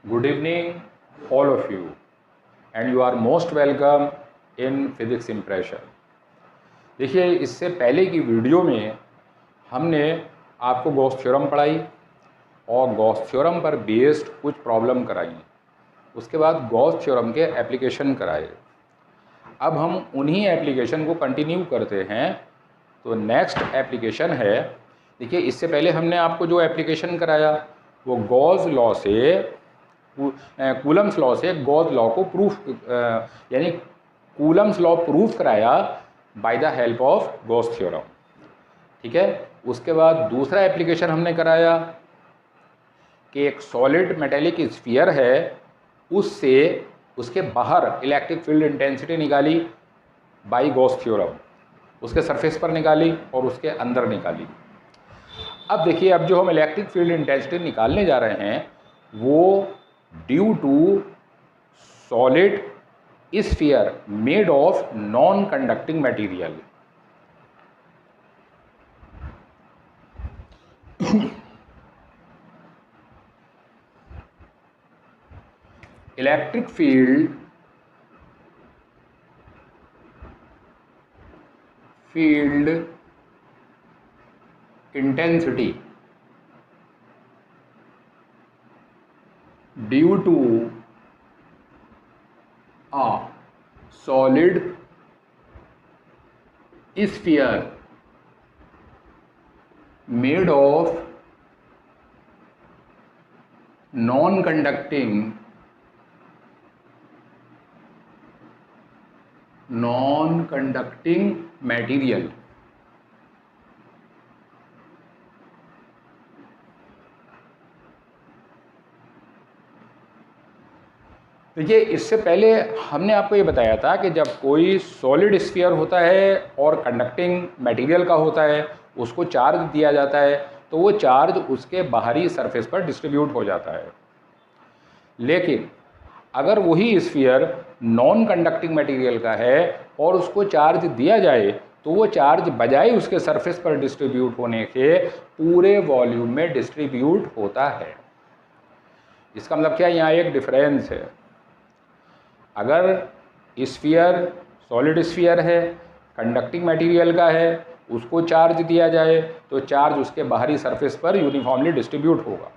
Good evening, all of you, and you are most welcome in Physics Impression. देखिए, इससे पहले की video में हमने आपको गॉस थ्योरम पढ़ाई और गॉस थ्योरम पर बेस्ड कुछ प्रॉब्लम कराई। उसके बाद गॉस थ्योरम के एप्लीकेशन कराए। अब हम उन्हीं एप्लीकेशन को कंटिन्यू करते हैं। तो नेक्स्ट एप्लीकेशन है, देखिए इससे पहले हमने आपको जो एप्लीकेशन कराया वो गॉस लॉ से कूलम्स लॉ से गॉस लॉ को प्रूफ यानी कूलम्स लॉ प्रूफ कराया by the help of Gauss theorem. ठीक है। उसके बाद दूसरा एप्लीकेशन हमने कराया कि एक सॉलिड मेटेलिक स्फीयर है, उससे उसके बाहर इलेक्ट्रिक फील्ड इंटेंसिटी निकाली बाय गॉस थ्योरम, उसके सरफेस पर निकाली और उसके अंदर निकाली। अब देखिए, अब जो हम इलेक्ट्रिक फील्ड इंटेंसिटी निकालने जा रहे हैं वो due to solid sphere made of non conducting material. Electric field intensity due to a solid sphere made of non-conducting material। देखिए, इससे पहले हमने आपको ये बताया था कि जब कोई सॉलिड स्फीयर होता है और कंडक्टिंग मटेरियल का होता है, उसको चार्ज दिया जाता है तो वो चार्ज उसके बाहरी सरफेस पर डिस्ट्रीब्यूट हो जाता है। लेकिन अगर वही स्फीयर नॉन कंडक्टिंग मटेरियल का है और उसको चार्ज दिया जाए तो वो चार्ज बजाय उसके सरफेस पर डिस्ट्रीब्यूट होने के पूरे वॉल्यूम में डिस्ट्रीब्यूट होता है। इसका मतलब क्या, यहाँ एक डिफरेंस है। अगर स्फीयर सॉलिड स्फीयर है, कंडक्टिंग मटेरियल का है, उसको चार्ज दिया जाए तो चार्ज उसके बाहरी सरफेस पर यूनिफॉर्मली डिस्ट्रीब्यूट होगा।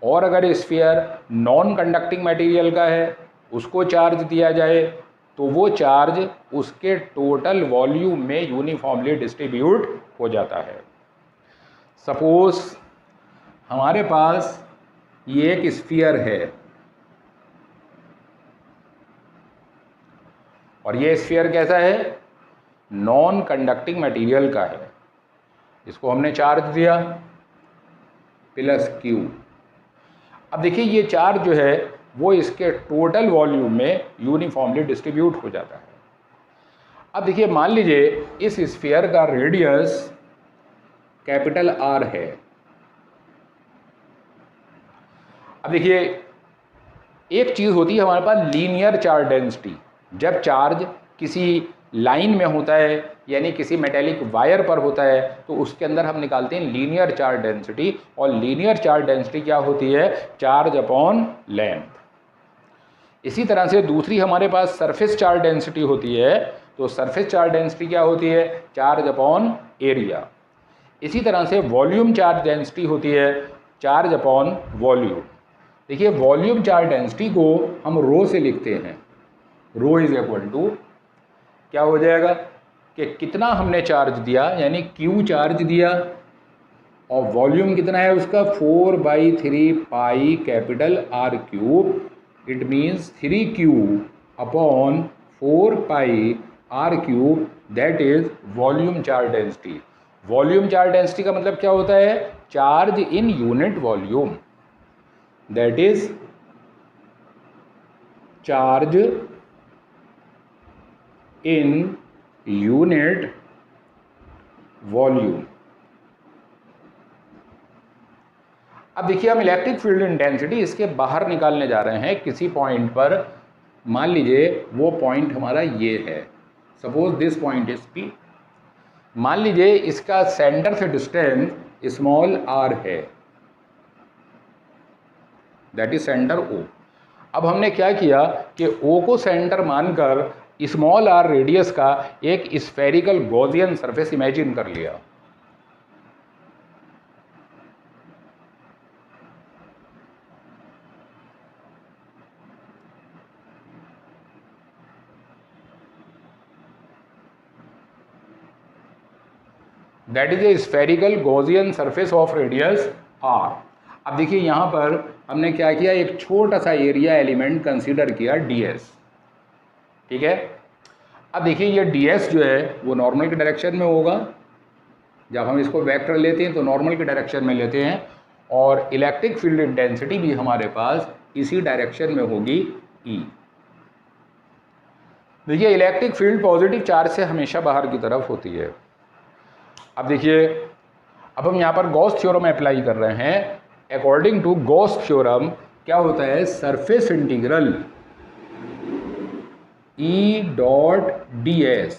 और अगर स्फीयर नॉन कंडक्टिंग मटेरियल का है, उसको चार्ज दिया जाए तो वो चार्ज उसके टोटल वॉल्यूम में यूनिफॉर्मली डिस्ट्रीब्यूट हो जाता है। सपोज हमारे पास ये एक स्फीयर है और ये स्फीयर कैसा है, नॉन कंडक्टिंग मटेरियल का है। इसको हमने चार्ज दिया प्लस Q। अब देखिए, ये चार्ज जो है वो इसके टोटल वॉल्यूम में यूनिफॉर्मली डिस्ट्रीब्यूट हो जाता है। अब देखिए, मान लीजिए इस स्फीयर का रेडियस कैपिटल R है। अब देखिए, एक चीज़ होती है हमारे पास लीनियर चार्ज डेंसिटी। जब चार्ज किसी लाइन में होता है यानी किसी मेटेलिक वायर पर होता है तो उसके अंदर हम निकालते हैं लीनियर चार्ज डेंसिटी। और लीनियर चार्ज डेंसिटी क्या होती है, चार्ज अपॉन लेंथ। इसी तरह से दूसरी हमारे पास सरफेस चार्ज डेंसिटी होती है, तो सरफेस चार्ज डेंसिटी क्या होती है, चार्ज अपॉन एरिया। इसी तरह से वॉल्यूम चार्ज डेंसिटी होती है, चार्ज अपॉन वॉल्यूम। देखिए, वॉल्यूम चार्ज डेंसिटी को हम रो से लिखते हैं। रो इज इक्वल टू क्या हो जाएगा कि कितना हमने चार्ज दिया यानी Q चार्ज दिया और वॉल्यूम कितना है उसका 4/3 pi capital R cube. It means 3Q upon 4 pi R cube, that is volume charge density. Volume charge density का मतलब क्या होता है, charge in unit volume, that is charge in unit volume. अब देखिए, हम इलेक्ट्रिक फील्ड इंटेंसिटी इसके बाहर निकालने जा रहे हैं किसी पॉइंट पर। मान लीजिए वो पॉइंट हमारा ये है, suppose this point is P। मान लीजिए इसका सेंटर से डिस्टेंस स्मॉल r है। That is centre O. अब हमने क्या किया कि ओ को सेंटर मानकर स्मॉल आर रेडियस का एक स्फेरिकल गॉसियन सरफेस इमेजिन कर लिया। That is a spherical Gaussian surface of radius R. अब देखिए यहाँ पर हमने क्या किया, एक छोटा सा एरिया एलिमेंट कंसीडर किया ds, ठीक है। अब देखिए ये ds जो है वो नॉर्मल के डायरेक्शन में होगा, जब हम इसको वेक्टर लेते हैं तो नॉर्मल के डायरेक्शन में लेते हैं, और इलेक्ट्रिक फील्ड इंटेंसिटी भी हमारे पास इसी डायरेक्शन में होगी E। देखिए इलेक्ट्रिक फील्ड पॉजिटिव चार्ज से हमेशा बाहर की तरफ होती है। अब देखिए अब हम यहाँ पर गॉस थ्योरम अप्लाई कर रहे हैं। अकॉर्डिंग टू गॉस थ्योरम क्या होता है, surface integral E dot ds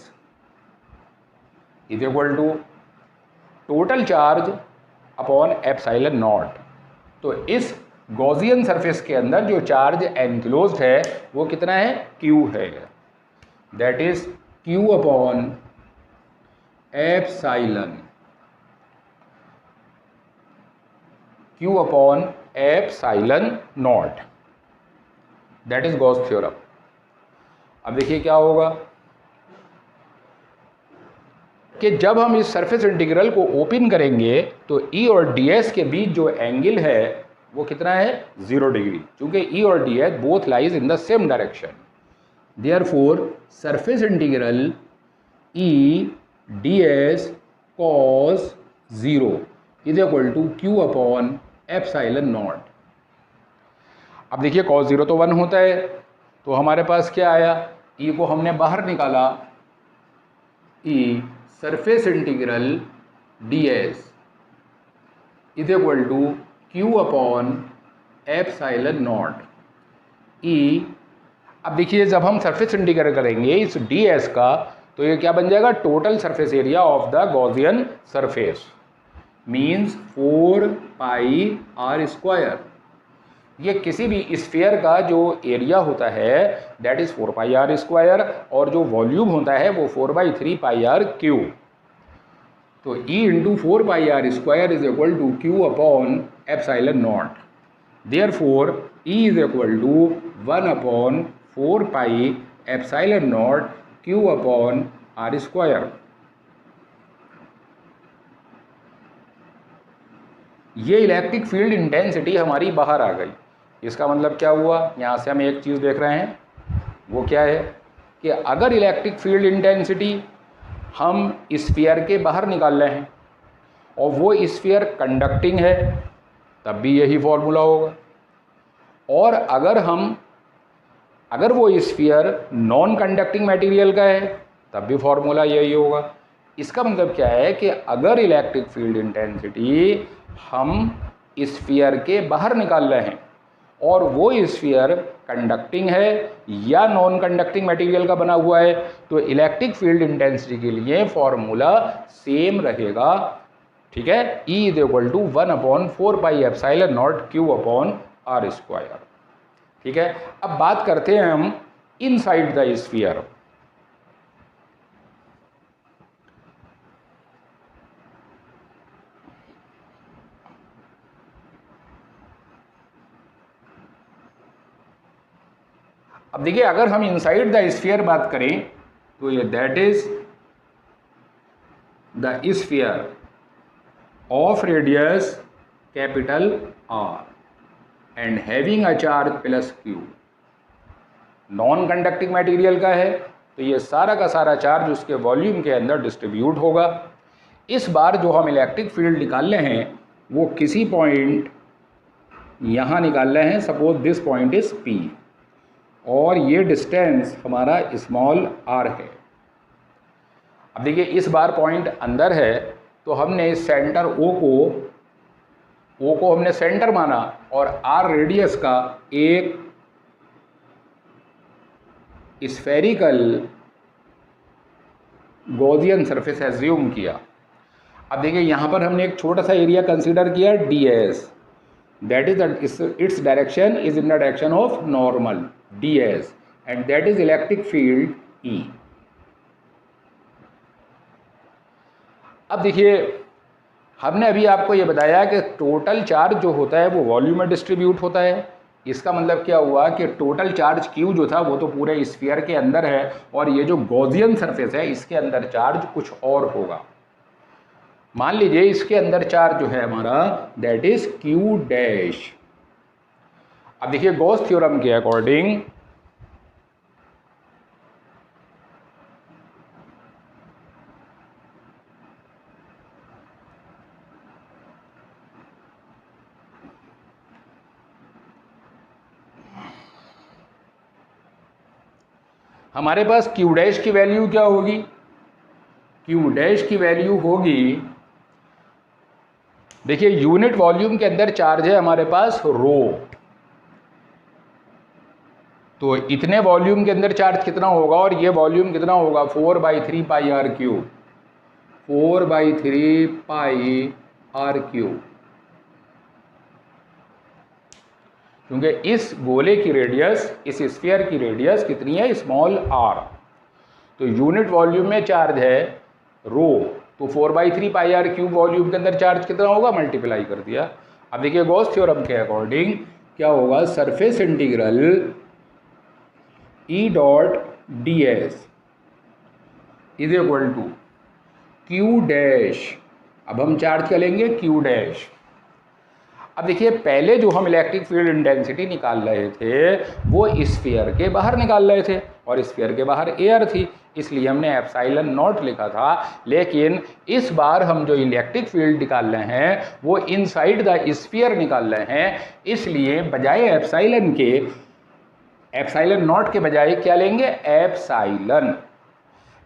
is equal to total charge upon epsilon naught. तो इस गॉसियन सरफेस के अंदर जो चार्ज एनक्लोज्ड है वो कितना है, Q है, that is Q upon epsilon, Q upon epsilon not, that is Gauss theorem. अब देखिए क्या होगा कि जब हम इस सरफेस इंटीग्रल को ओपन करेंगे तो E और ds के बीच जो एंगल है वो कितना है, 0 डिग्री, क्योंकि E और ds both lies in the same direction. Therefore surface integral E ds cos 0 is equal to Q upon epsilon naught. अब देखिए cos 0 तो 1 होता है, तो हमारे पास क्या आया, E को हमने बाहर निकाला, E surface integral ds is equal to Q upon epsilon naught E। अब देखिए जब हम सरफेस इंटीग्रल करेंगे इस ds का तो ये क्या बन जाएगा, total surface area of the Gaussian surface means 4 pi r square. ये किसी भी स्फीयर का जो एरिया होता है that is 4 pi r square, और जो वॉल्यूम होता है वो 4/3 पाई r क्यूब। तो E into 4 pi r square is equal to Q upon epsilon naught. Therefore E is equal to 1 upon 4 pi epsilon naught Q upon r square. ये electric field intensity हमारी बाहर आ गई। इसका मतलब क्या हुआ, यहाँ से हम एक चीज़ देख रहे हैं, वो क्या है कि अगर इलेक्ट्रिक फील्ड इंटेंसिटी हम स्फीयर के बाहर निकाल रहे हैं और वो स्फीयर कंडक्टिंग है तब भी यही फॉर्मूला होगा, और अगर वो स्फीयर नॉन कंडक्टिंग मटेरियल का है तब भी फॉर्मूला यही होगा। इसका मतलब क्या है कि अगर इलेक्ट्रिक फील्ड इंटेंसिटी हम स्फीयर के बाहर निकाल रहे हैं और वो स्फीयर कंडक्टिंग है या नॉन कंडक्टिंग मटेरियल का बना हुआ है, तो इलेक्ट्रिक फील्ड इंटेंसिटी के लिए फॉर्मूला सेम रहेगा, ठीक है। E is equal to 1 upon 4 pi epsilon naught Q upon r square, ठीक है। अब बात करते हैं हम इनसाइड द स्फीयर। अब देखिए अगर हम इनसाइड द स्फीयर बात करें तो ये that is the sphere of radius capital R and having a charge plus Q। Non conducting material का है तो ये सारा का सारा चार्ज उसके वॉल्यूम के अंदर डिस्ट्रीब्यूट होगा। इस बार जो हम इलेक्ट्रिक फील्ड निकाल रहे हैं वो किसी पॉइंट यहाँ निकाल रहे हैं, suppose this point is P और ये डिस्टेंस हमारा स्मॉल r है। अब देखिए इस बार पॉइंट अंदर है तो हमने इस सेंटर O को हमने सेंटर माना और r रेडियस का एक स्फेरिकल गॉसियन सरफेस एज्यूम किया। अब देखिए यहाँ पर हमने एक छोटा सा एरिया कंसीडर किया ds, that is its direction is in the direction of normal ds and that is electric field E. अब देखिए हमने अभी आपको ये बताया कि टोटल चार्ज जो होता है वो वॉल्यूम में डिस्ट्रीब्यूट होता है। इसका मतलब क्या हुआ कि टोटल चार्ज Q जो था वो तो पूरे स्फीयर के अंदर है और ये जो गॉसियन सरफेस है इसके अंदर चार्ज कुछ और होगा। मान लीजिए इसके अंदर चार्ज जो है हमारा दैट इज Q डैश। अब देखिए गॉस थ्योरम के अकॉर्डिंग हमारे पास Q डैश की वैल्यू क्या होगी? Q डैश की वैल्यू होगी, देखिए यूनिट वॉल्यूम के अंदर चार्ज है हमारे पास रो, तो इतने वॉल्यूम के अंदर चार्ज कितना होगा और ये वॉल्यूम कितना होगा 4/3 pi r cube, 4/3 pi r cube, क्योंकि इस गोले की रेडियस, इस स्फीयर की रेडियस कितनी है स्मॉल r, तो यूनिट वॉल्यूम में चार्ज है रो, तो 4/3 पाई आर क्यूब वॉल्यूम के अंदर चार्ज कितना होगा मल्टीप्लाई कर दिया। अब देखिए गॉस थ्योरम के अकॉर्डिंग क्या होगा, surface integral E dot D S is equal to Q dash, अब हम चार्ज क्या लेंगे Q डैश। अब देखिए पहले जो हम इलेक्ट्रिक फील्ड इंटेंसिटी निकाल रहे थे वो स्फीयर के बाहर निकाल रहे थे और स्फीयर के बाहर एयर थी, इसलिए हमने एप्सिलॉन नॉट लिखा था, लेकिन इस बार हम जो इलेक्ट्रिक फील्ड निकाल रहे हैं वो इनसाइड द स्फीयर निकाल रहे हैं, इसलिए बजाय एप्सिलॉन के, एप्सिलॉन नॉट के बजाय क्या लेंगे एप्सिलॉन।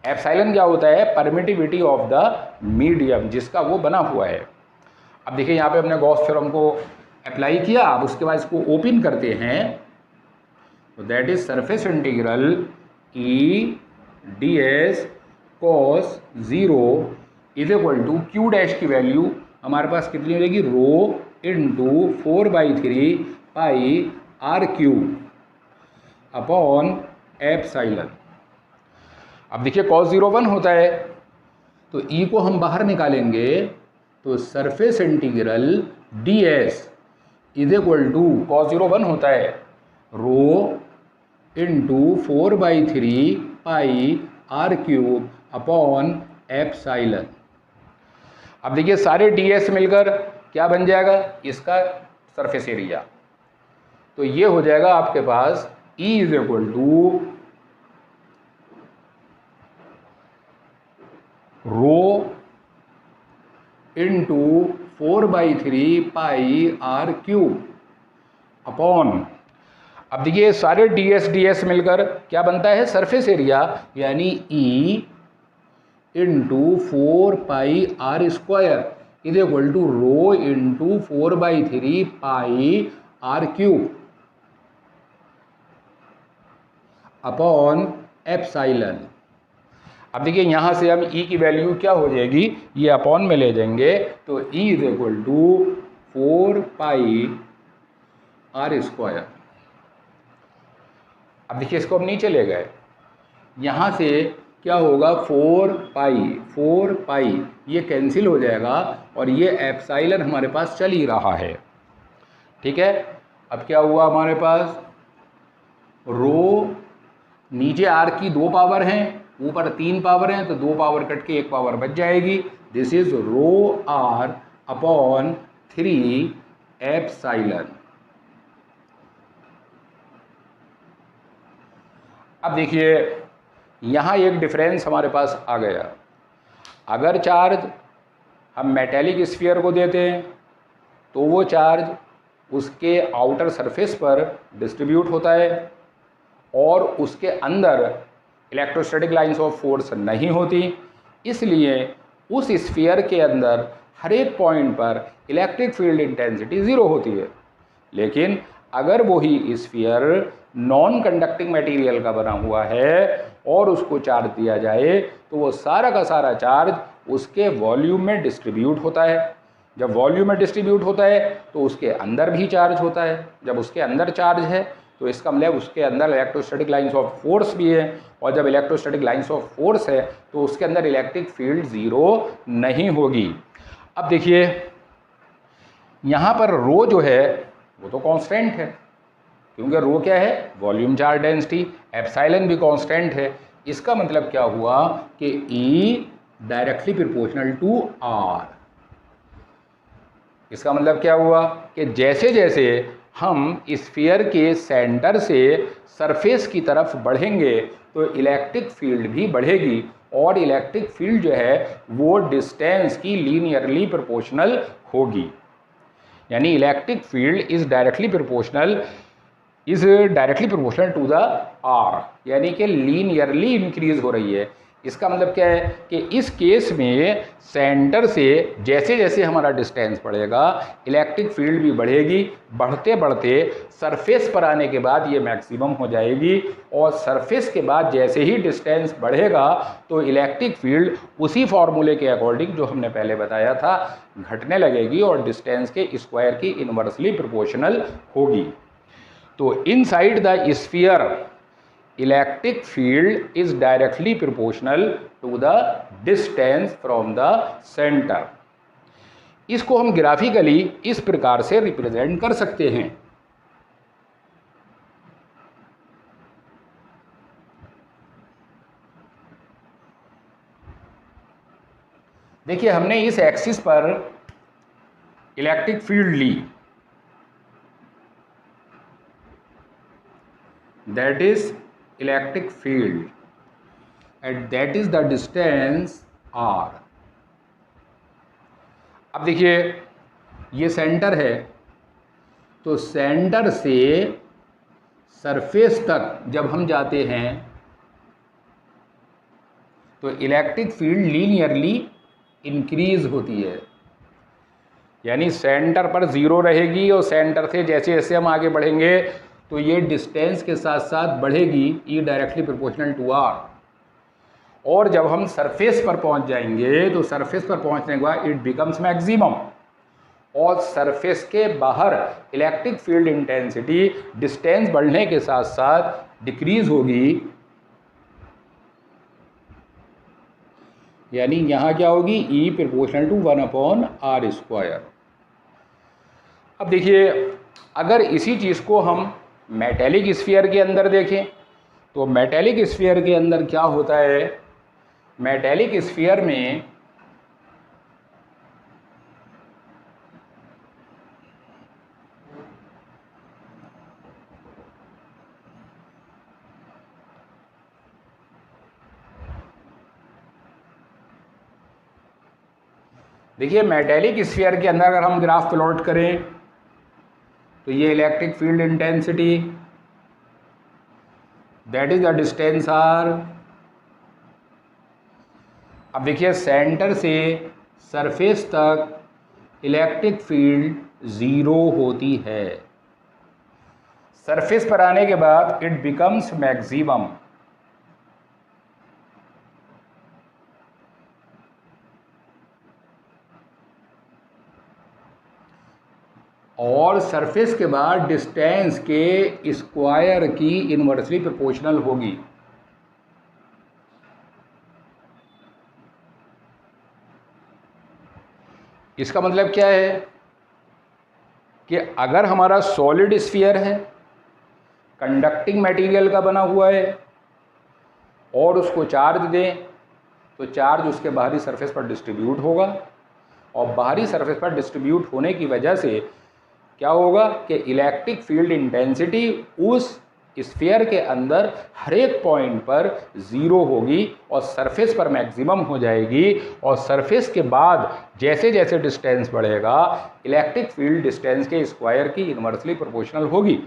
एप्सिलॉन क्या होता है, परमिटिविटी ऑफ द मीडियम, जिसका वो बना हुआ है। अब देखिए यहाँ पे हमने गॉस थ्योरम को अप्लाई किया, अब उसके बाद इसको ओपन करते हैं, तो that is surface integral E ds cos 0 is equal to Q dash की वैल्यू हमारे पास कितनी हो जाएगी rho into 4/3 pi are cube upon epsilon. अब देखिए cos 0 1 होता है, तो E को हम बाहर निकालेंगे, तो surface integral ds is equal to cos 0 1 होता है rho into 4/3 pi are cube upon epsilon. अब देखिए सारे ds मिलकर क्या बन जाएगा, इसका सरफेस एरिया, तो ये हो जाएगा आपके पास E is equal to rho into 4/3 pi are cube upon, अब देखिए सारे ds मिलकर क्या बनता है सरफेस एरिया, यानी E into 4 pi R square is equal to rho into 4/3 pi are cube upon epsilon. अब देखिए यहाँ से हम E की वैल्यू क्या हो जाएगी, ये अपॉन में ले जाएंगे, तो E is equal to 4 pi R square. अब देखिए इसको हम नीचे ले गए, यहाँ से क्या होगा 4 पाई ये कैंसिल हो जाएगा और ये एप्सिलॉन हमारे पास चल ही रहा है, ठीक है। अब क्या हुआ हमारे पास रो, नीचे आर की 2 पावर हैं, ऊपर 3 पावर हैं, तो 2 पावर कट के 1 पावर बच जाएगी, this is rho R upon 3 epsilon. अब देखिए यहाँ एक डिफरेंस हमारे पास आ गया, अगर चार्ज हम मेटेलिक स्फीयर को देते हैं तो वो चार्ज उसके आउटर सरफेस पर डिस्ट्रीब्यूट होता है और उसके अंदर इलेक्ट्रोस्टैटिक लाइंस ऑफ फोर्स नहीं होती, इसलिए उस स्फीयर के अंदर हर एक पॉइंट पर इलेक्ट्रिक फील्ड इंटेंसिटी 0 होती है। लेकिन अगर वही स्फीयर नॉन कंडक्टिंग मटेरियल का बना हुआ है और उसको चार्ज दिया जाए तो वो सारा का सारा चार्ज उसके वॉल्यूम में डिस्ट्रीब्यूट होता है, जब वॉल्यूम में डिस्ट्रीब्यूट होता है तो उसके अंदर भी चार्ज होता है। जब उसके अंदर चार्ज है तो इसका मतलब उसके अंदर इलेक्ट्रोस्टैटिक लाइंस ऑफ फोर्स भी है, और जब इलेक्ट्रोस्टैटिक लाइंस ऑफ फोर्स है तो उसके अंदर इलेक्ट्रिक फील्ड ज़ीरो नहीं होगी। अब देखिए यहाँ पर रो जो है वो तो कांस्टेंट है, क्योंकि रो क्या है, वॉल्यूम चार्ज डेंसिटी, एप्सिलॉन भी कांस्टेंट है। इसका मतलब क्या हुआ कि E directly proportional to R। इसका मतलब क्या हुआ कि जैसे जैसे हम स्फीयर के सेंटर से सरफेस की तरफ बढ़ेंगे तो इलेक्ट्रिक फील्ड भी बढ़ेगी, और इलेक्ट्रिक फील्ड जो है वो डिस्टेंस की लीनियरली प्रोपोर्शनल होगी। यानी electric field is directly proportional to the R, यानी कि लीनियरली इंक्रीज हो रही है। इसका मतलब क्या है कि इस केस में सेंटर से जैसे जैसे हमारा डिस्टेंस बढ़ेगा इलेक्ट्रिक फील्ड भी बढ़ेगी, बढ़ते बढ़ते सरफेस पर आने के बाद ये मैक्सिमम हो जाएगी, और सरफेस के बाद जैसे ही डिस्टेंस बढ़ेगा तो इलेक्ट्रिक फील्ड उसी फॉर्मूले के अकॉर्डिंग जो हमने पहले बताया था घटने लगेगी और डिस्टेंस के स्क्वायर की इनवर्सली प्रोपोर्शनल होगी। तो inside the sphere electric field is directly proportional to the distance from the centre. इसको हम ग्राफिकली इस प्रकार से रिप्रेजेंट कर सकते हैं। देखिए हमने इस एक्सिस पर इलेक्ट्रिक फील्ड ली, that is electric field, and that is the distance R। अब देखिए ये सेंटर है, तो सेंटर से सरफेस तक जब हम जाते हैं तो इलेक्ट्रिक फील्ड लीनियरली इंक्रीज होती है। यानी सेंटर पर ज़ीरो रहेगी और सेंटर से जैसे जैसे हम आगे बढ़ेंगे तो ये डिस्टेंस के साथ साथ बढ़ेगी, E directly proportional to R। और जब हम सरफेस पर पहुंच जाएंगे तो सरफेस पर पहुंचने के बाद इट बिकम्स मैक्सिमम, और सरफेस के बाहर इलेक्ट्रिक फील्ड इंटेंसिटी डिस्टेंस बढ़ने के साथ साथ डिक्रीज होगी। यानी यहाँ क्या होगी, E प्रोपोर्शनल टू 1/r²। अब देखिए अगर इसी चीज़ को हम मेटेलिक स्फीयर के अंदर देखें तो मेटेलिक स्फीयर के अंदर क्या होता है, मेटेलिक स्फीयर में देखिए मेटेलिक स्फीयर के अंदर अगर हम ग्राफ प्लॉट करें तो ये electric field intensity, that is the distance R। अब देखिए सेंटर से सरफेस तक इलेक्ट्रिक फील्ड ज़ीरो होती है, सरफेस पर आने के बाद इट बिकम्स मैक्सिमम। और सरफेस के बाद डिस्टेंस के स्क्वायर की इनवर्सली प्रोपोर्शनल होगी। इसका मतलब क्या है कि अगर हमारा सॉलिड स्फीयर है, कंडक्टिंग मटेरियल का बना हुआ है, और उसको चार्ज दें तो चार्ज उसके बाहरी सरफेस पर डिस्ट्रीब्यूट होगा, और बाहरी सरफेस पर डिस्ट्रीब्यूट होने की वजह से क्या होगा कि इलेक्ट्रिक फील्ड इंटेंसिटी उस स्फीयर के अंदर हर एक पॉइंट पर ज़ीरो होगी और सरफेस पर मैक्सिमम हो जाएगी, और सरफेस के बाद जैसे जैसे डिस्टेंस बढ़ेगा इलेक्ट्रिक फील्ड डिस्टेंस के स्क्वायर की इनवर्सली प्रोपोर्शनल होगी।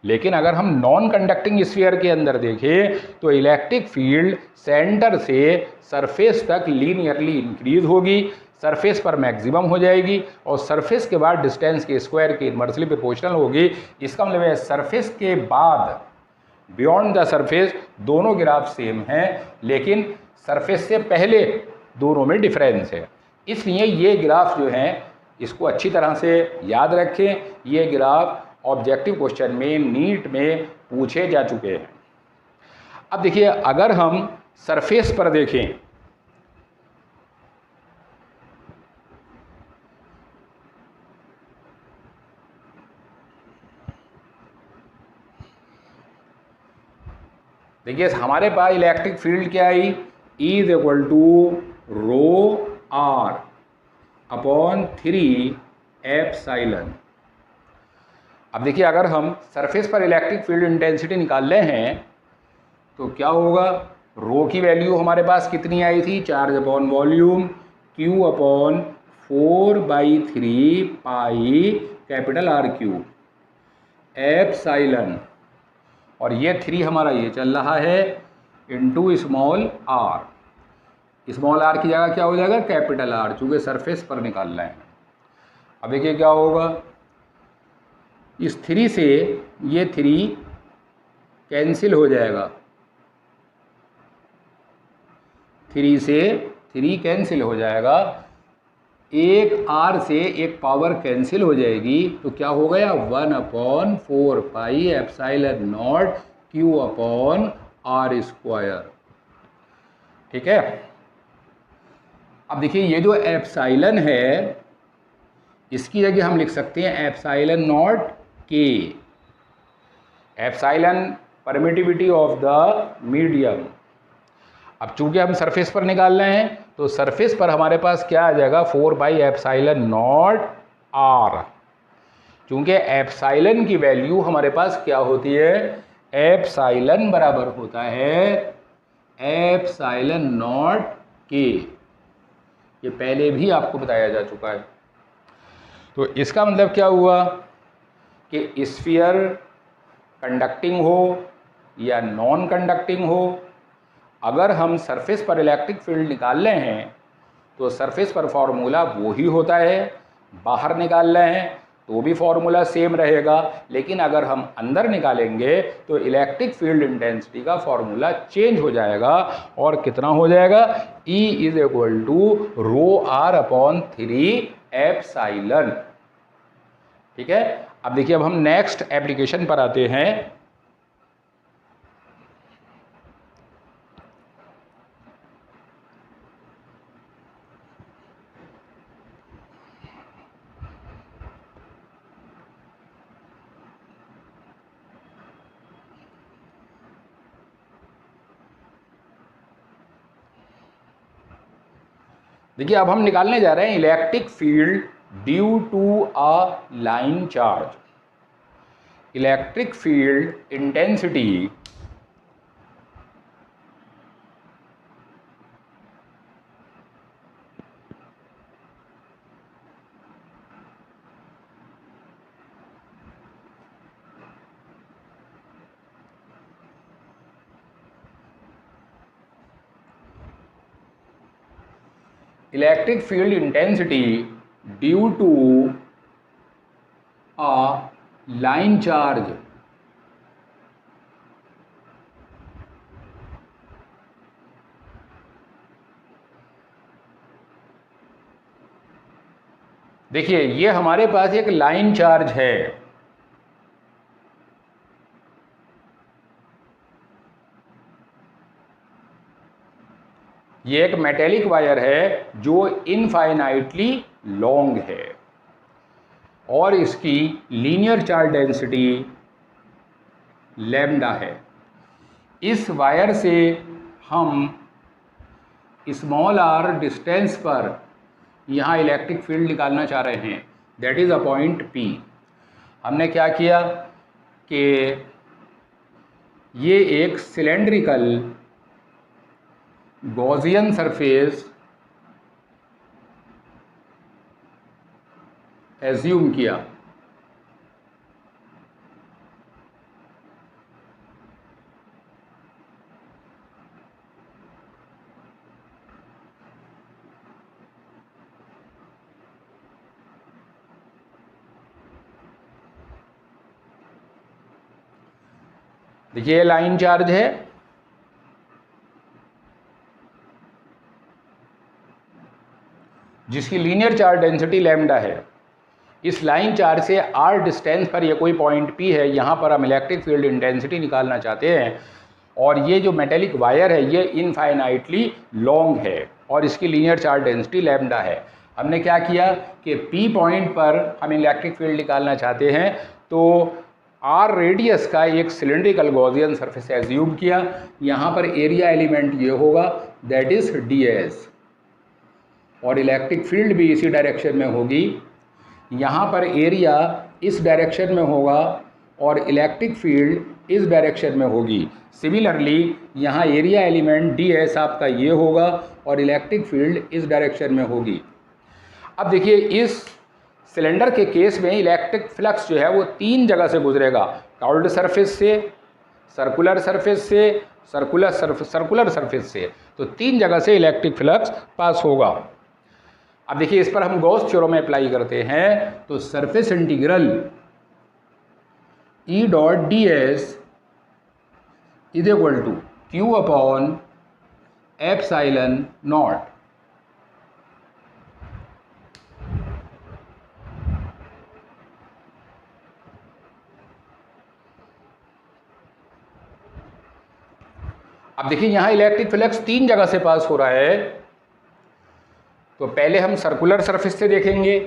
लेकिन अगर हम नॉन कंडक्टिंग स्फीयर के अंदर देखें तो इलेक्ट्रिक फील्ड सेंटर से सरफेस तक लीनियरली इंक्रीज होगी, सरफेस पर मैक्सिमम हो जाएगी, और सरफेस के बाद डिस्टेंस के स्क्वायर की इनवर्सली प्रोपोर्शनल होगी। इसका मतलब है सरफेस के बाद बियॉन्ड द सरफेस दोनों ग्राफ सेम हैं, लेकिन सरफेस से पहले दोनों में डिफरेंस है। इसलिए ये ग्राफ जो हैं इसको अच्छी तरह से याद रखें, ये ग्राफ ऑब्जेक्टिव क्वेश्चन में नीट में पूछे जा चुके हैं। अब देखिए, अगर हम सरफेस पर देखें, देखिए हमारे पास इलेक्ट्रिक फील्ड क्या आई, E is equal to rho R upon 3 epsilon. अब देखिए, अगर हम सरफेस पर इलेक्ट्रिक फील्ड इंटेंसिटी निकाल रहे हैं तो क्या होगा, रो की वैल्यू हमारे पास कितनी आई थी, charge upon volume, Q upon 4/3 pi capital R cube epsilon, और ये 3 हमारा ये चल रहा है into small r। Small r की जगह क्या हो जाएगा, कैपिटल R, चूँकि सरफेस पर निकाल रहे हैं। अब देखिए क्या होगा, इस 3 से ये 3 कैंसिल हो जाएगा, 3 से 3 कैंसिल हो जाएगा, एक r से एक पावर कैंसिल हो जाएगी, तो क्या हो गया 1/4 पाई epsilon naught Q upon R square. ठीक है। अब देखिए, ये जो एप्सिलॉन है इसकी जगह हम लिख सकते हैं epsilon not K, epsilon permittivity of the medium. अब चूंकि हम सरफेस पर निकाल रहे हैं तो सरफेस पर हमारे पास क्या आ जाएगा, 4/एप्सिलॉन नॉट R। चूंकि एप्सिलॉन की वैल्यू हमारे पास क्या होती है, एप्सिलॉन बराबर होता है एप्सिलॉन नॉट K, ये पहले भी आपको बताया जा चुका है। तो इसका मतलब क्या हुआ कि स्फीयर कंडक्टिंग हो या नॉन कंडक्टिंग हो, अगर हम सरफेस पर इलेक्ट्रिक फील्ड निकाल रहे हैं तो सरफेस पर फॉर्मूला वो ही होता है, बाहर निकाल रहे हैं तो भी फॉर्मूला सेम रहेगा, लेकिन अगर हम अंदर निकालेंगे तो इलेक्ट्रिक फील्ड इंटेंसिटी का फॉर्मूला चेंज हो जाएगा, और कितना हो जाएगा, E is equal to rho R upon 3 epsilon. ठीक है। अब देखिए, अब हम नेक्स्ट एप्लीकेशन पर आते हैं। देखिए, अब हम निकालने जा रहे हैं electric field due to a line charge. Electric field intensity electric field intensity due to a line charge देखिए, ये हमारे पास एक लाइन चार्ज है, ये एक मेटेलिक वायर है जो इनफाइनाइटली लॉन्ग है, और इसकी लीनियर चार्ज डेंसिटी लैम्डा है। इस वायर से हम स्मॉल r डिस्टेंस पर यहाँ इलेक्ट्रिक फील्ड निकालना चाह रहे हैं, that is a point P। हमने क्या किया कि ये एक सिलेंड्रिकल गॉसियन सरफेस एज्यूम किया, देखिए लाइन चार्ज है, जिसकी लीनियर चार्ज डेंसिटी लैम्डा है। इस लाइन चार्ज से r डिस्टेंस पर ये कोई पॉइंट P है, यहाँ पर हम इलेक्ट्रिक फील्ड इंटेंसिटी निकालना चाहते हैं, और ये जो मेटेलिक वायर है ये इनफाइनाइटली लॉन्ग है और इसकी लीनियर चार्ज डेंसिटी लैम्डा है। हमने क्या किया कि P पॉइंट पर हम इलेक्ट्रिक फील्ड निकालना चाहते हैं, तो r रेडियस का एक सिलेंड्रिकल गॉसियन सरफेस एज्यूम किया। यहाँ पर एरिया एलिमेंट ये होगा, दैट इज ds, और इलेक्ट्रिक फील्ड भी इसी डायरेक्शन में होगी। यहाँ पर एरिया इस डायरेक्शन में होगा और इलेक्ट्रिक फील्ड इस डायरेक्शन में होगी। सिमिलरली यहाँ एरिया एलिमेंट ds आपका ये होगा और इलेक्ट्रिक फील्ड इस डायरेक्शन में होगी। अब देखिए इस सिलेंडर के केस में इलेक्ट्रिक फ्लक्स जो है वो 3 जगह से गुजरेगा, कर्व्ड सरफेस से, सर्कुलर सरफेस से, सर्कुलर सरफेस से, तो 3 जगह से इलेक्ट्रिक फ्लक्स पास होगा। अब देखिए इस पर हम गॉस थ्योरम में अप्लाई करते हैं, तो surface integral E dot ds is equal to Q upon epsilon naught. अब देखिए यहाँ इलेक्ट्रिक फ्लक्स 3 जगह से पास हो रहा है, तो पहले हम सर्कुलर सरफेस से देखेंगे।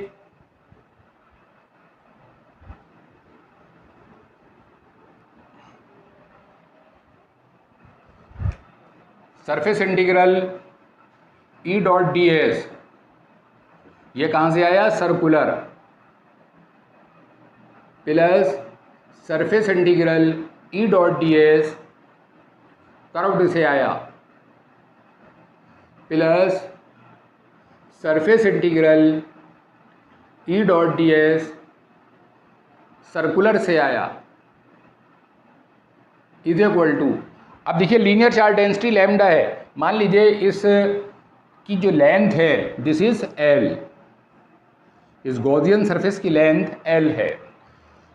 Surface integral E dot ds ये कहाँ से आया, circular, plus surface integral E dot ds curved से आया, plus surface integral E dot ds circular से आया, इज इक्वल टू। अब देखिए लीनियर चार्ज डेंसिटी लैम्डा है, मान लीजिए इस की जो लेंथ है दिस इज L, इस गॉसियन सरफेस की लेंथ L है,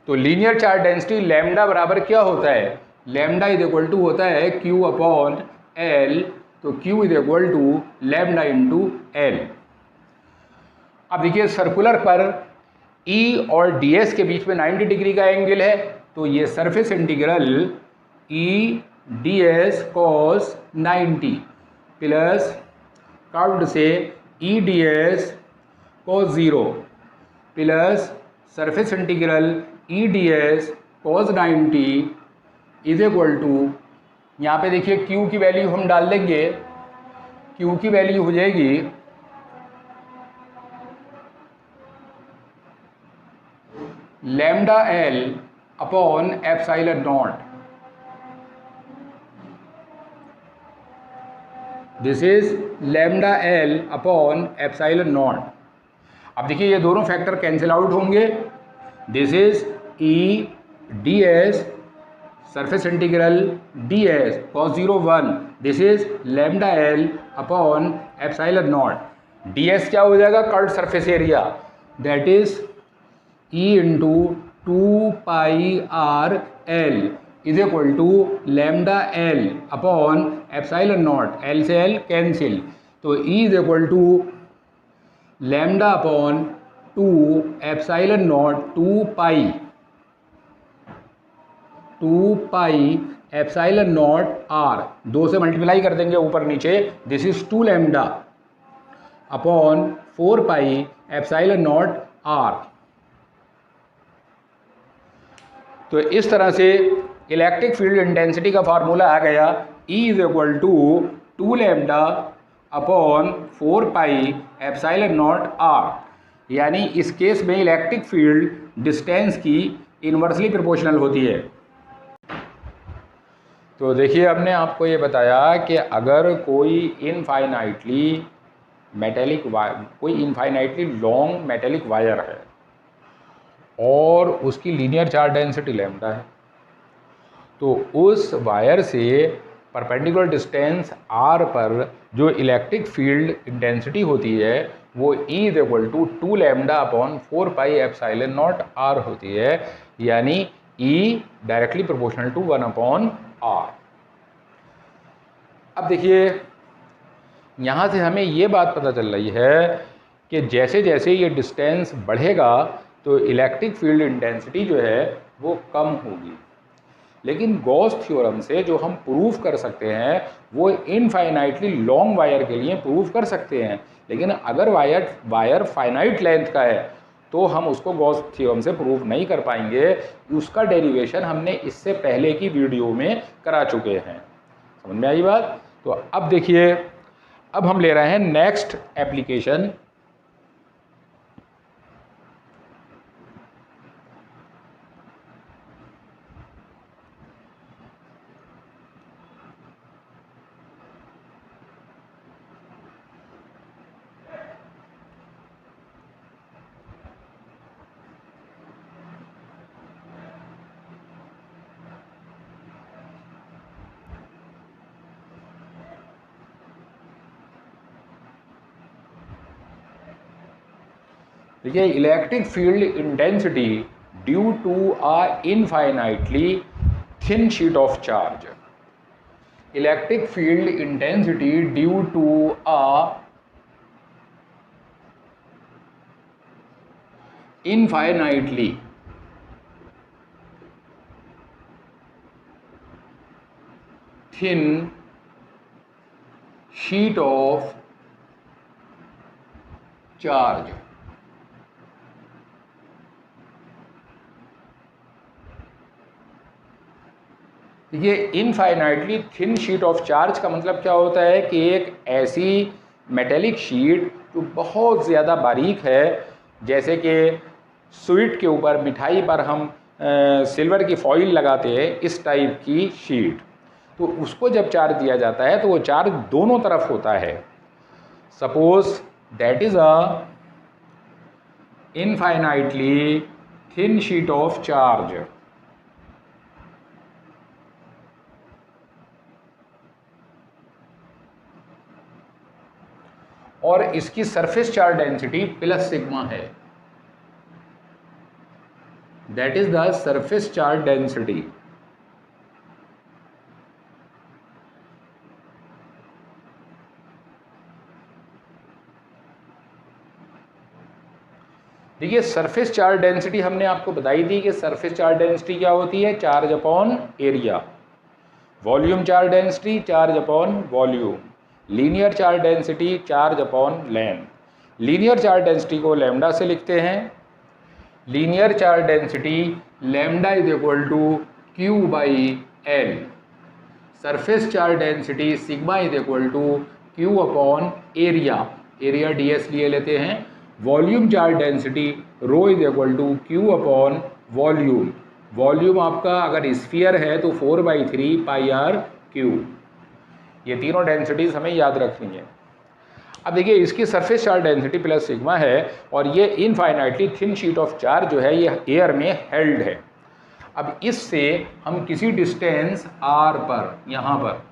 तो लीनियर चार्ज डेंसिटी लैम्डा बराबर क्या होता है, लैम्डा इज इक्वल टू होता है Q अपॉन L, तो Q is equal to lambda into L। अब देखिए सर्कुलर पर E और ds के बीच में 90 डिग्री का एंगल है, तो ये surface integral E ds cos 90 plus curved से E ds cos 0 plus surface integral E ds cos 90 is equal to, यहाँ पे देखिए Q की वैल्यू हम डाल देंगे, Q की वैल्यू हो जाएगी lambda L upon epsilon naught, this is lambda L upon epsilon naught. अब देखिए ये दोनों फैक्टर कैंसिल आउट होंगे, this is E ds surface integral ds cos 0 1, this is lambda L upon epsilon naught. ds क्या हो जाएगा, curved surface area, that is E into 2 pi R L is equal to lambda L upon epsilon naught, L से L cancel, तो E is equal to lambda upon 2 epsilon naught 2 pi epsilon naught R, 2 से multiply कर देंगे ऊपर नीचे, this is 2 lambda upon 4 pi epsilon naught R। तो इस तरह से इलेक्ट्रिक फील्ड इंटेंसिटी का फार्मूला आ गया, E is equal to 2 lambda upon 4 pi epsilon naught R, यानी इस केस में इलेक्ट्रिक फील्ड डिस्टेंस की इन्वर्सली प्रोपोर्शनल होती है। तो देखिए हमने आपको ये बताया कि अगर कोई इनफाइनाइटली लॉन्ग मेटेलिक वायर है और उसकी लीनियर चार्ज डेंसिटी लैम्डा है, तो उस वायर से परपेंडिकुलर डिस्टेंस r पर जो इलेक्ट्रिक फील्ड इंटेंसिटी होती है वो E is equal to 2 lambda upon 4 pi epsilon naught R होती है, यानी E directly proportional to 1 upon R। अब देखिए यहाँ से हमें ये बात पता चल रही है कि जैसे जैसे ये डिस्टेंस बढ़ेगा तो इलेक्ट्रिक फील्ड इंटेंसिटी जो है वो कम होगी। लेकिन गॉस थ्योरम से जो हम प्रूफ कर सकते हैं वो इनफाइनाइटली लॉन्ग वायर के लिए प्रूफ कर सकते हैं, लेकिन अगर वायर फाइनाइट लेंथ का है तो हम उसको गॉस थ्योरम से प्रूफ नहीं कर पाएंगे। उसका डेरिवेशन हमने इससे पहले की वीडियो में करा चुके हैं। समझ में आई बात? तो अब देखिए, अब हम ले रहे हैं नेक्स्ट एप्लीकेशन। देखिए, electric field intensity due to a infinitely thin sheet of charge. Electric field intensity due to a infinitely thin sheet of charge. ये infinitely thin sheet of charge का मतलब क्या होता है कि एक ऐसी मेटेलिक शीट जो बहुत ज़्यादा बारीक है, जैसे कि स्वीट के ऊपर, मिठाई पर हम सिल्वर की फॉइल लगाते हैं, इस टाइप की शीट। तो उसको जब चार्ज दिया जाता है तो वो चार्ज दोनों तरफ होता है। Suppose that is a infinitely thin sheet of charge, और इसकी surface charge density plus sigma है। That is the surface charge density. देखिए, सरफेस चार्ज डेंसिटी हमने आपको बताई थी कि सरफेस चार्ज डेंसिटी क्या होती है, charge upon area. Volume charge density charge upon volume. Linear charge density charge upon length. Linear charge density को लैम्डा से लिखते हैं। Linear charge density lambda is equal to Q by L. Surface charge density sigma is equal to Q upon area, area ds लिए लेते हैं। Volume charge density rho is equal to Q upon volume. Volume आपका अगर sphere है तो 4/3 pi r Q. ये तीनों densities हमें याद रखनी है। अब देखिए, इसकी surface charge density plus sigma है और ये infinitely thin sheet of charge जो है ये एयर में हेल्ड है। अब इससे हम किसी डिस्टेंस r पर, यहाँ पर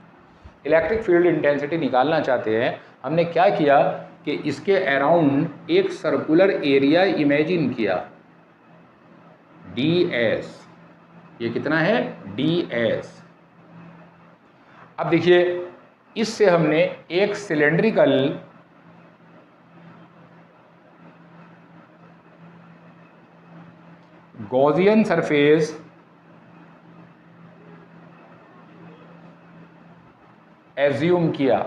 इलेक्ट्रिक फील्ड इंटेंसिटी निकालना चाहते हैं। हमने क्या किया कि इसके अराउंड एक सर्कुलर एरिया इमेजिन किया, ds। ये कितना है, ds। अब देखिए, इससे हमने एक सिलेंड्रिकल गॉसियन सरफेस एज्यूम किया।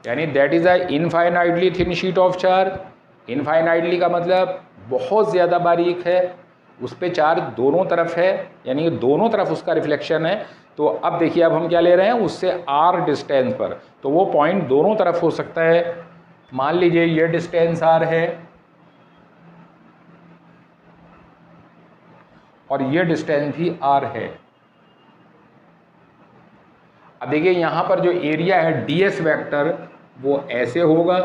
यानी that is a infinitely thin sheet of charge. Infinitely का मतलब बहुत ज़्यादा बारीक है, उस पर चार्ज दोनों तरफ है, यानी दोनों तरफ उसका रिफ्लेक्शन है। तो अब देखिए, अब हम क्या ले रहे हैं, उससे r डिस्टेंस पर, तो वो पॉइंट दोनों तरफ हो सकता है। मान लीजिए ये डिस्टेंस r है और ये डिस्टेंस भी r है। अब देखिए, यहाँ पर जो एरिया है ds वेक्टर वो ऐसे होगा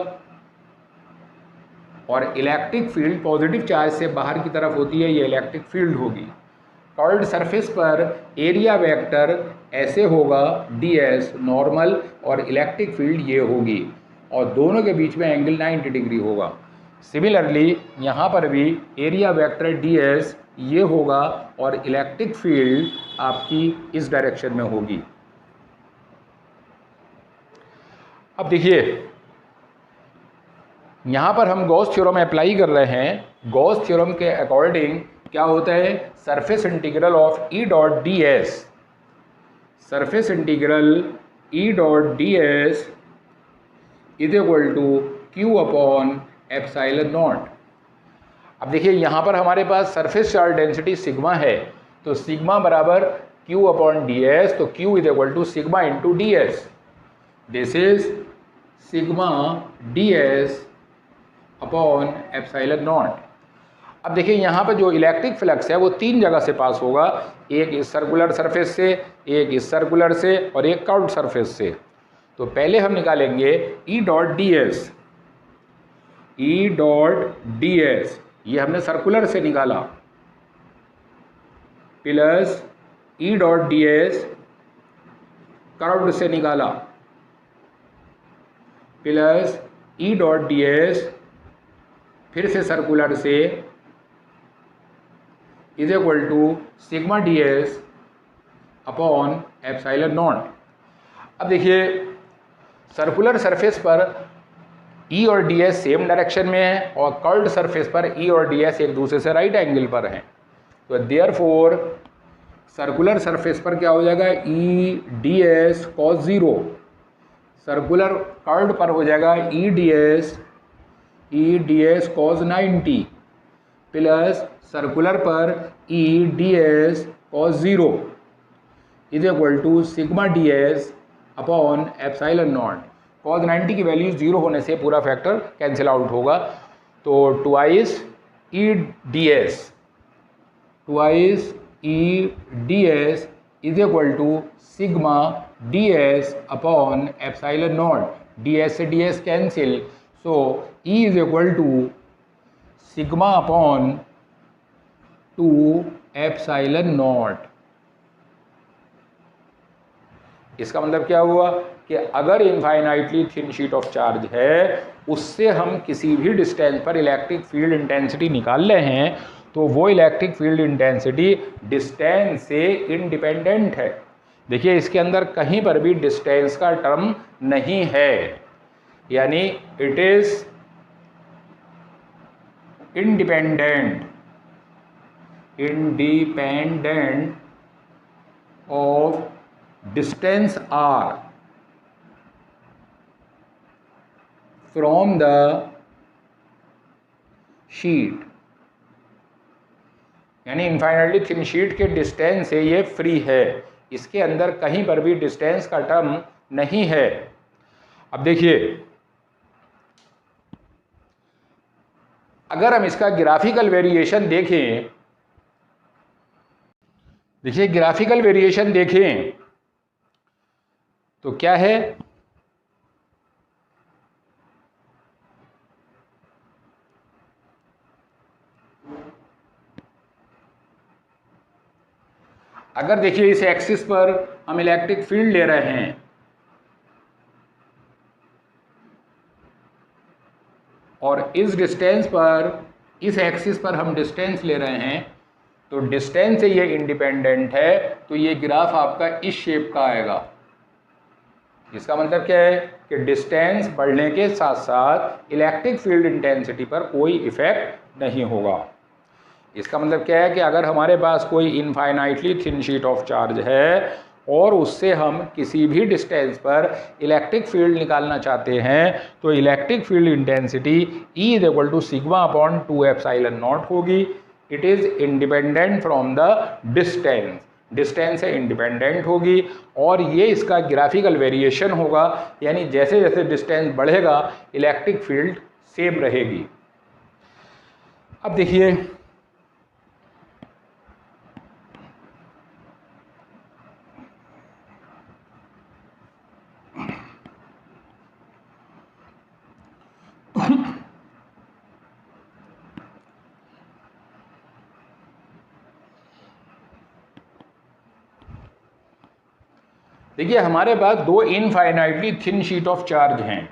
और इलेक्ट्रिक फील्ड पॉजिटिव चार्ज से बाहर की तरफ होती है, ये इलेक्ट्रिक फील्ड होगी। कर्व्ड सरफेस पर एरिया वेक्टर ऐसे होगा ds नॉर्मल, और इलेक्ट्रिक फील्ड ये होगी, और दोनों के बीच में एंगल 90 डिग्री होगा। सिमिलरली यहाँ पर भी एरिया वेक्टर ds ये होगा और इलेक्ट्रिक फील्ड आपकी इस डायरेक्शन में होगी। अब देखिए यहाँ पर हम गॉस थ्योरम अप्लाई कर रहे हैं। गॉस थ्योरम के अकॉर्डिंग क्या होता है, surface integral of E dot D S, surface integral E dot D S is equal to Q upon epsilon naught. अब देखिए यहाँ पर हमारे पास सरफेस चार्ज डेंसिटी सिग्मा है, तो सिग्मा बराबर क्यू अपॉन डी एस, तो Q is equal to sigma into D S, this is sigma D S upon epsilon naught. अब देखिए यहाँ पर जो इलेक्ट्रिक फ्लक्स है वो तीन जगह से पास होगा, एक इस सर्कुलर सरफेस से, एक इस सर्कुलर से और एक कर्व्ड सरफेस से। तो पहले हम निकालेंगे E dot D S, E dot D S ये हमने सर्कुलर से निकाला, plus E dot D S curved से निकाला, plus E dot D S फिर से सर्कुलर से is equal to sigma D S upon epsilon naught. अब देखिए सर्कुलर सरफेस पर ई और डी एस सेम डायरेक्शन में है और कर्व्ड सरफेस पर ई और डी एस एक दूसरे से राइट एंगल पर हैं, तो देयरफॉर सर्कुलर सरफेस पर क्या हो जाएगा, E d s cos zero, circular curved पर हो जाएगा E d s cos 90 plus circular पर E d s cos zero is equal to sigma D S upon epsilon naught. Cos 90 की value 0 होने से पूरा फैक्टर कैंसिल आउट होगा, तो twice E d S is equal to sigma D S upon epsilon naught. D s से d s cancel, so E is equal to sigma upon 2 epsilon naught. इसका मतलब क्या हुआ कि अगर infinitely thin sheet of charge है, उससे हम किसी भी डिस्टेंस पर इलेक्ट्रिक फील्ड इंटेंसिटी निकाल रहे हैं, तो वो इलेक्ट्रिक फील्ड इंटेंसिटी डिस्टेंस से इंडिपेंडेंट है। देखिए इसके अंदर कहीं पर भी डिस्टेंस का टर्म नहीं है, यानी it is independent of distance r from the sheet, यानी इनफाइनाइटली थिन शीट के डिस्टेंस से ये फ्री है, इसके अंदर कहीं पर भी डिस्टेंस का टर्म नहीं है। अब देखिए अगर हम इसका ग्राफिकल वेरिएशन देखें, देखिए ग्राफिकल वेरिएशन देखें तो क्या है, अगर देखिए इस एक्सिस पर हम इलेक्ट्रिक फील्ड ले रहे हैं और इस डिस्टेंस पर, इस एक्सिस पर हम डिस्टेंस ले रहे हैं, तो डिस्टेंस से ये इंडिपेंडेंट है, तो ये ग्राफ आपका इस शेप का आएगा। इसका मतलब क्या है कि डिस्टेंस बढ़ने के साथ साथ इलेक्ट्रिक फील्ड इंटेंसिटी पर कोई इफेक्ट नहीं होगा। इसका मतलब क्या है कि अगर हमारे पास कोई infinitely thin sheet of charge है और उससे हम किसी भी डिस्टेंस पर इलेक्ट्रिक फील्ड निकालना चाहते हैं, तो electric field intensity E is equal to sigma upon 2 epsilon naught होगी। It is independent from the distance, distance से इंडिपेंडेंट होगी, और ये इसका ग्राफिकल वेरिएशन होगा, यानी जैसे जैसे डिस्टेंस बढ़ेगा इलेक्ट्रिक फील्ड सेम रहेगी। अब देखिए देखिए हमारे पास दो infinitely thin sheet of charge हैं।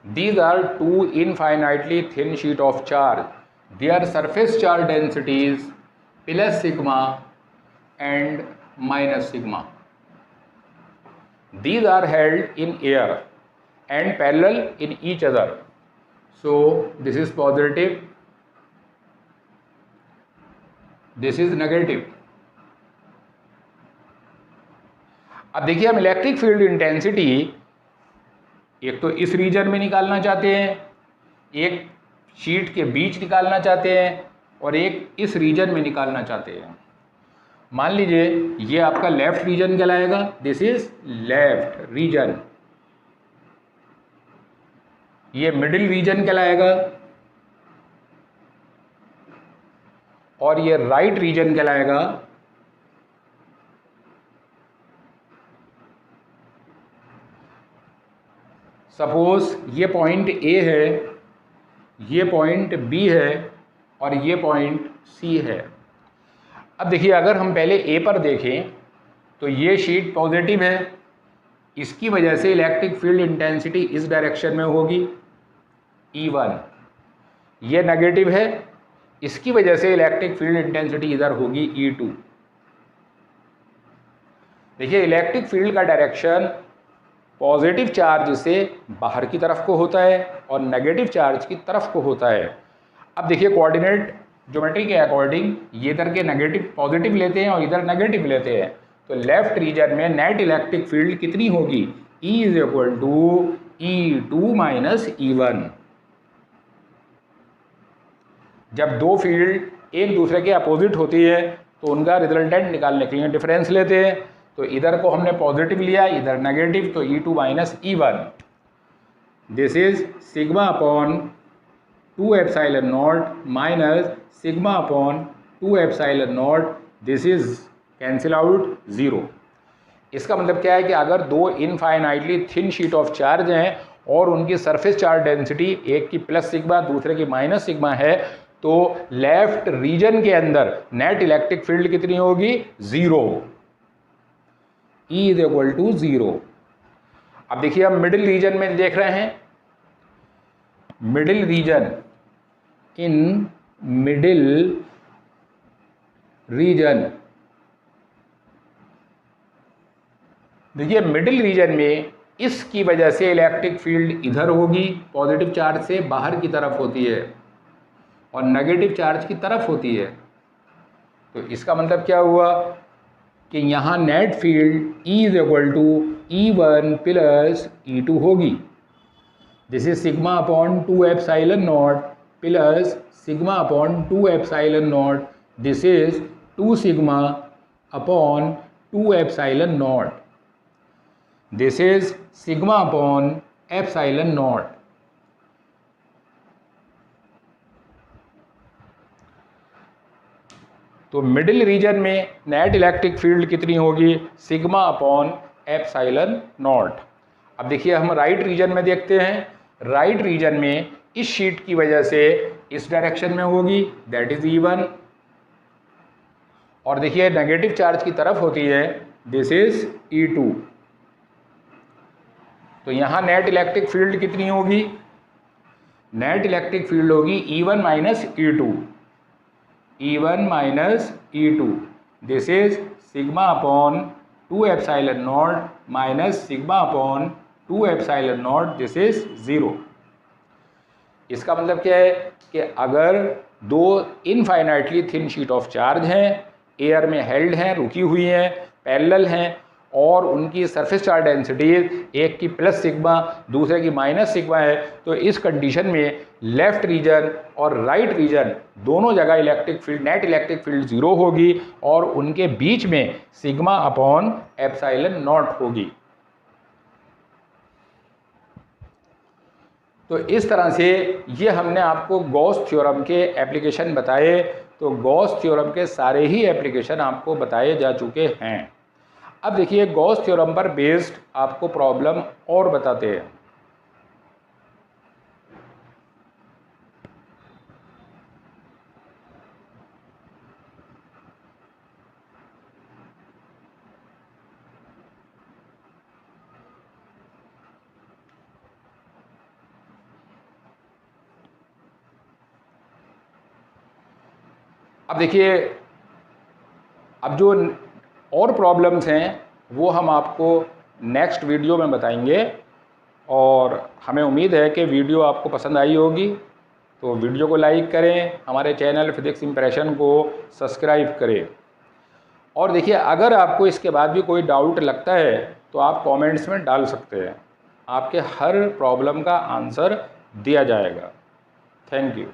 These are two infinitely thin sheet of charge. Their surface charge densities plus sigma and minus sigma. These are held in air and parallel in each other. So this is positive, this is negative. अब देखिए हम electric field intensity एक तो इस reason में निकालना चाहते हैं, एक शीट के बीच निकालना चाहते हैं और एक इस रीजन में निकालना चाहते हैं। मान लीजिए ये आपका लेफ्ट रीजन कहलाएगा, दिस इज लेफ्ट रीजन, ये मिडिल रीजन कहलाएगा और ये राइट रीजन कहलाएगा। सपोज ये पॉइंट ए है, ये पॉइंट बी है और ये पॉइंट सी है। अब देखिए अगर हम पहले ए पर देखें तो ये शीट पॉजिटिव है, इसकी वजह से इलेक्ट्रिक फील्ड इंटेंसिटी इस डायरेक्शन में होगी E1। ये नेगेटिव है, इसकी वजह से इलेक्ट्रिक फील्ड इंटेंसिटी इधर होगी E2। देखिए इलेक्ट्रिक फील्ड का डायरेक्शन पॉजिटिव चार्ज से बाहर की तरफ को होता है और नेगेटिव चार्ज की तरफ को होता है। अब देखिए कोऑर्डिनेट ज्योमेट्री के अकॉर्डिंग ये इधर के नेगेटिव पॉजिटिव लेते हैं और इधर नेगेटिव लेते हैं, तो लेफ्ट रीजन में नेट इलेक्ट्रिक फील्ड कितनी होगी, E is equal to E2 minus E1। जब दो फील्ड एक दूसरे के अपोजिट होती है तो उनका रिजल्टेंट निकालने के लिए डिफरेंस लेते हैं, तो इधर को हमने पॉजिटिव लिया, इधर नेगेटिव, तो E2 minus E1। This is sigma upon 2 epsilon not minus sigma upon 2 epsilon naught, this is cancel out 0। इसका मतलब क्या है कि अगर दो infinitely thin sheet of charge हैं और उनकी सरफेस चार्ज डेंसिटी एक की प्लस सिग्मा दूसरे की माइनस सिग्मा है, तो लेफ्ट रीजन के अंदर नेट इलेक्ट्रिक फील्ड कितनी होगी, 0। E is equal to 0। अब देखिए हम मिडिल रीजन में देख रहे हैं, middle reason, in middle reason, देखिए मिडिल रीजन में इसकी वजह से इलेक्ट्रिक फील्ड इधर होगी, पॉजिटिव चार्ज से बाहर की तरफ होती है और नेगेटिव चार्ज की तरफ होती है। तो इसका मतलब क्या हुआ कि यहाँ net field E is equal to E1 plus E2 होगी। This is sigma upon 2 epsilon naught plus sigma upon 2 epsilon naught, this is 2 sigma upon 2 epsilon naught, this is sigma upon epsilon naught. तो middle region में net electric field कितनी होगी, sigma upon epsilon naught. अब देखिए हम right reason में देखते हैं, राइट रीजन में इस शीट की वजह से इस डायरेक्शन में होगी, दैट इज E1, और देखिए नेगेटिव चार्ज की तरफ होती है, दिस इज E2। तो यहाँ नेट इलेक्ट्रिक फील्ड कितनी होगी, नेट इलेक्ट्रिक फील्ड होगी E1 minus E2, E1 minus E2, this is sigma upon 2 epsilon not minus sigma upon 2 epsilon naught, this is 0। इसका मतलब क्या है कि अगर दो infinitely thin sheet of charge हैं, एयर में हेल्ड हैं, रुकी हुई हैं, पैरेलल हैं और उनकी सरफेस चार्ज डेंसिटी एक की प्लस सिग्मा दूसरे की माइनस सिग्मा है, तो इस कंडीशन में लेफ्ट रीजन और राइट रीजन दोनों जगह electric field net electric field 0 होगी और उनके बीच में सिग्मा अपॉन एप्सिलॉन नॉट होगी। तो इस तरह से ये हमने आपको गॉस थ्योरम के एप्लीकेशन बताए। तो गॉस थ्योरम के सारे ही एप्लीकेशन आपको बताए जा चुके हैं। अब देखिए गॉस थ्योरम पर बेस्ड आपको प्रॉब्लम और बताते हैं। अब देखिए, अब जो और प्रॉब्लम्स हैं वो हम आपको नेक्स्ट वीडियो में बताएंगे, और हमें उम्मीद है कि वीडियो आपको पसंद आई होगी। तो वीडियो को लाइक करें, हमारे चैनल फिजिक्स इंप्रेशन को सब्सक्राइब करें। और देखिए, अगर आपको इसके बाद भी कोई डाउट लगता है तो आप कमेंट्स में डाल सकते हैं, आपके हर प्रॉब्लम का आंसर दिया जाएगा। Thank you.